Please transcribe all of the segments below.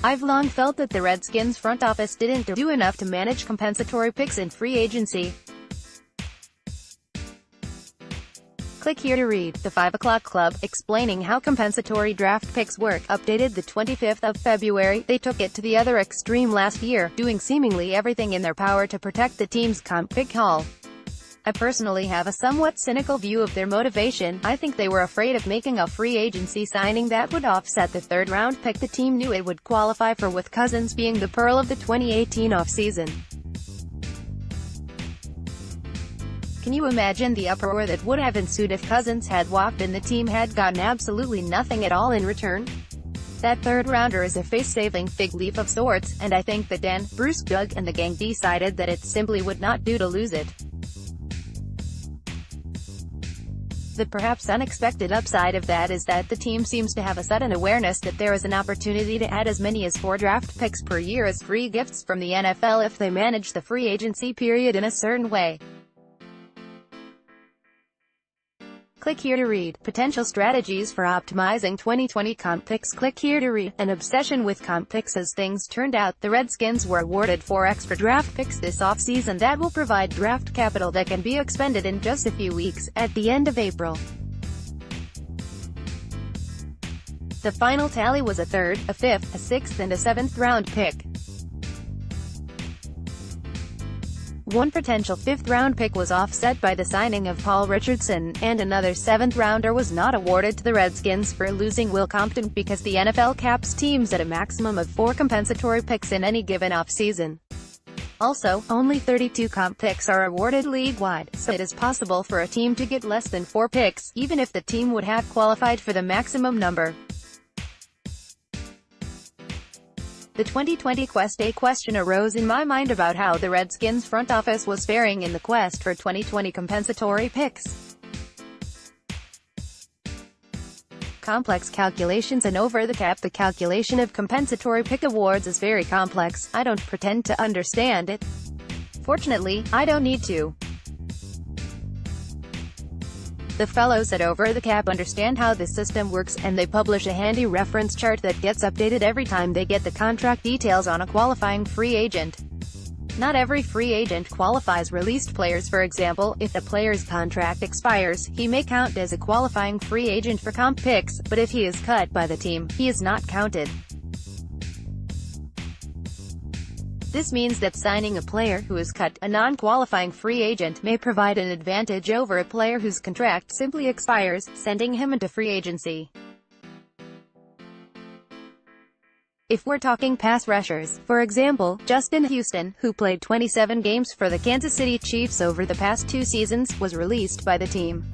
I've long felt that the Redskins front office didn't do enough to manage compensatory picks in free agency. Click here to read. The 5 o'clock Club, explaining how compensatory draft picks work, updated the 25th of February. They took it to the other extreme last year, doing seemingly everything in their power to protect the team's comp pick haul. I personally have a somewhat cynical view of their motivation. I think they were afraid of making a free agency signing that would offset the third-round pick the team knew it would qualify for, with Cousins being the pearl of the 2018 offseason. Can you imagine the uproar that would have ensued if Cousins had walked and the team had gotten absolutely nothing at all in return? That third-rounder is a face-saving fig leaf of sorts, and I think that Dan, Bruce, Doug, and the gang decided that it simply would not do to lose it. The perhaps unexpected upside of that is that the team seems to have a sudden awareness that there is an opportunity to add as many as 4 draft picks per year as free gifts from the NFL if they manage the free agency period in a certain way. Click here to read. Potential strategies for optimizing 2020 comp picks. Click here to read. An obsession with comp picks. As things turned out, the Redskins were awarded 4 extra draft picks this offseason that will provide draft capital that can be expended in just a few weeks, at the end of April. The final tally was a 3rd, a 5th, a 6th and a 7th round pick. One potential 5th-round pick was offset by the signing of Paul Richardson, and another 7th-rounder was not awarded to the Redskins for losing Will Compton, because the NFL caps teams at a maximum of 4 compensatory picks in any given offseason. Also, only 32 comp picks are awarded league-wide, so it is possible for a team to get less than 4 picks, even if the team would have qualified for the maximum number. The 2020 question arose in my mind about how the Redskins front office was faring in the quest for 2020 compensatory picks. Complex calculations and OverTheCap. The calculation of compensatory pick awards is very complex. I don't pretend to understand it. Fortunately, I don't need to. The fellows at OverTheCap understand how this system works, and they publish a handy reference chart that gets updated every time they get the contract details on a qualifying free agent. Not every free agent qualifies. Released players, for example, if a player's contract expires, he may count as a qualifying free agent for comp picks, but if he is cut by the team, he is not counted. This means that signing a player who is cut, a non-qualifying free agent, may provide an advantage over a player whose contract simply expires, sending him into free agency. If we're talking pass rushers, for example, Justin Houston, who played 27 games for the Kansas City Chiefs over the past 2 seasons, was released by the team.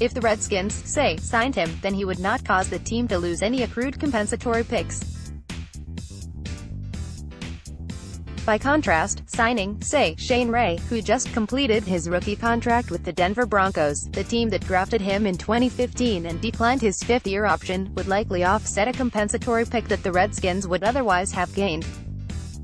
If the Redskins, say, signed him, then he would not cause the team to lose any accrued compensatory picks. By contrast, signing, say, Shane Ray, who just completed his rookie contract with the Denver Broncos, the team that drafted him in 2015 and declined his 5th-year option, would likely offset a compensatory pick that the Redskins would otherwise have gained.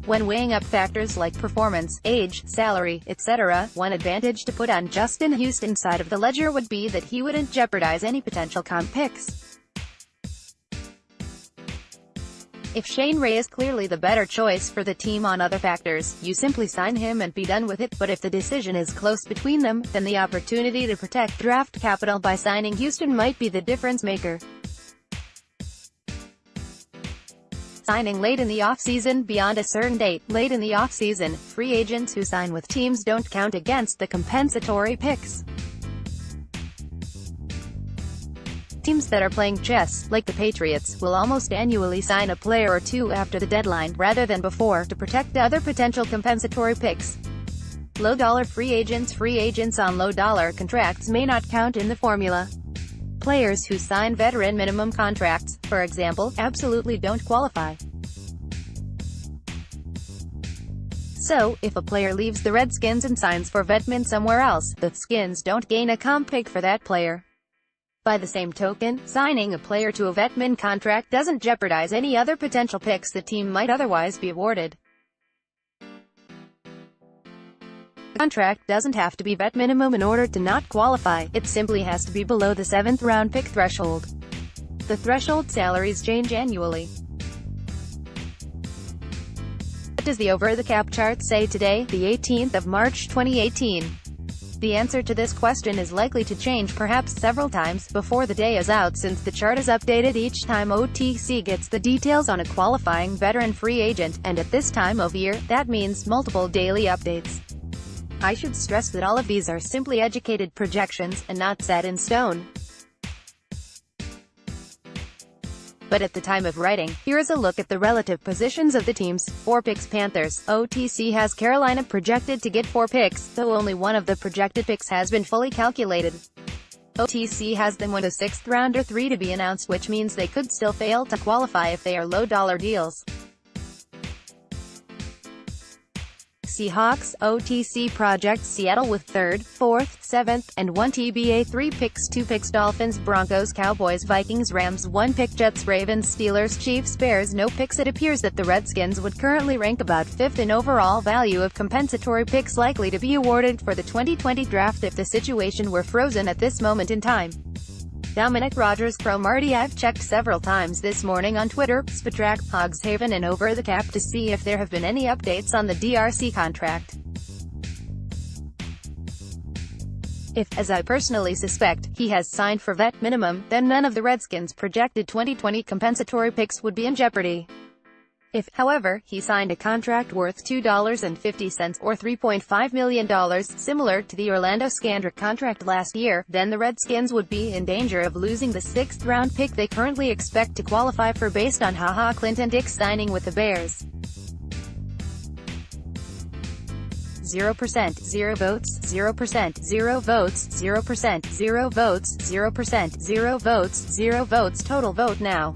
When weighing up factors like performance, age, salary, etc., one advantage to put on Justin Houston's side of the ledger would be that he wouldn't jeopardize any potential comp picks. If Shane Ray is clearly the better choice for the team on other factors, you simply sign him and be done with it, but if the decision is close between them, then the opportunity to protect draft capital by signing Houston might be the difference maker. Signing late in the offseason. Beyond a certain date, late in the offseason, free agents who sign with teams don't count against the compensatory picks. Teams that are playing chess, like the Patriots, will almost annually sign a player or 2 after the deadline, rather than before, to protect other potential compensatory picks. Low-dollar free agents on low-dollar contracts may not count in the formula. Players who sign veteran minimum contracts, for example, absolutely don't qualify. So, if a player leaves the Redskins and signs for vetmin somewhere else, the Skins don't gain a comp pick for that player. By the same token, signing a player to a vetmin contract doesn't jeopardize any other potential picks the team might otherwise be awarded. The contract doesn't have to be vet minimum in order to not qualify, it simply has to be below the 7th round pick threshold. The threshold salaries change annually. What does the Over-the-Cap chart say today, the 18th of March 2018? The answer to this question is likely to change perhaps several times before the day is out, since the chart is updated each time OTC gets the details on a qualifying veteran free agent, and at this time of year, that means multiple daily updates. I should stress that all of these are simply educated projections, and not set in stone. But at the time of writing, here is a look at the relative positions of the teams. 4 picks Panthers. OTC has Carolina projected to get 4 picks, though only one of the projected picks has been fully calculated. OTC has them with a 6th rounder 3 to be announced, which means they could still fail to qualify if they are low-dollar deals. Seahawks. OTC projects Seattle with 3rd, 4th, 7th, and 1 TBA 3 picks 2 picks Dolphins, Broncos, Cowboys, Vikings, Rams 1 pick Jets, Ravens, Steelers, Chiefs, Bears no picks. It appears that the Redskins would currently rank about 5th in overall value of compensatory picks likely to be awarded for the 2020 draft if the situation were frozen at this moment in time. Dominic Rogers Cromartie. I've checked several times this morning on Twitter, Spatrack, Hogshaven and OverTheCap to see if there have been any updates on the DRC contract. If, as I personally suspect, he has signed for vet minimum, then none of the Redskins' projected 2020 compensatory picks would be in jeopardy. If, however, he signed a contract worth $2.50 or $3.5 million, similar to the Orlando Scandrick contract last year, then the Redskins would be in danger of losing the 6th-round pick they currently expect to qualify for based on HaHa Clinton Dix signing with the Bears. 0%, 0 votes, 0%, 0 votes, 0%, 0 votes, 0%, 0 votes, 0 votes, total vote now.